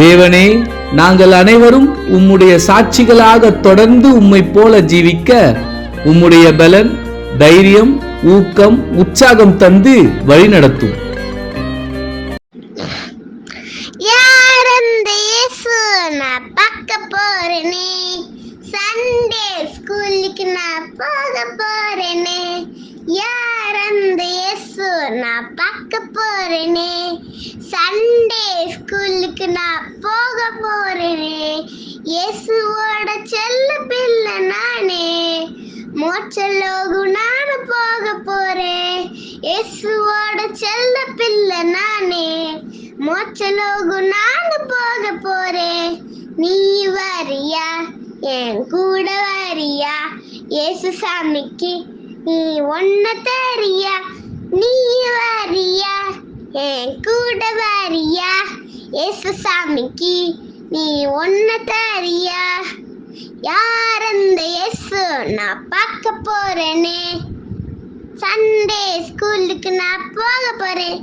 தேவனே, நாங்கள் அனைவரும் உம்முடைய சாட்சிகளாக தொடர்ந்து உம்மை போல ஜீவிக்க உம்முடைய பலன், தைரியம், ஊக்கம், உற்சாகம் தந்து வழிநடத்தும். நான் பார்க்க போறேனே, சண்டே ஸ்கூலுக்கு நான் போக போறேனே. யார் அந்த இயேசு? நான் பார்க்க போறேனே, சண்டே ஸ்கூலுக்கு நான் போக போறேனே. இயேசுவோட செல்ல பிள்ளை நானே, மோட்சலோகு நான் போக போறேன். இயேசுவோட செல்ல பிள்ளை நானே, மோட்சலோகு நான் போக போறேன். நீ வரியா? என் கூட வரியா? இயேசு சாமிக்கு நீ ஒன்ன தரியா? நீ வரியா? என் கூட வரியா? இயேசு சாமிக்கு நீ ஒன்ன தரியா? யார் அந்த இயேசு? நான் பார்க்க போறேனே, சண்டே ஸ்கூலுக்கு நான் போக போறேன்.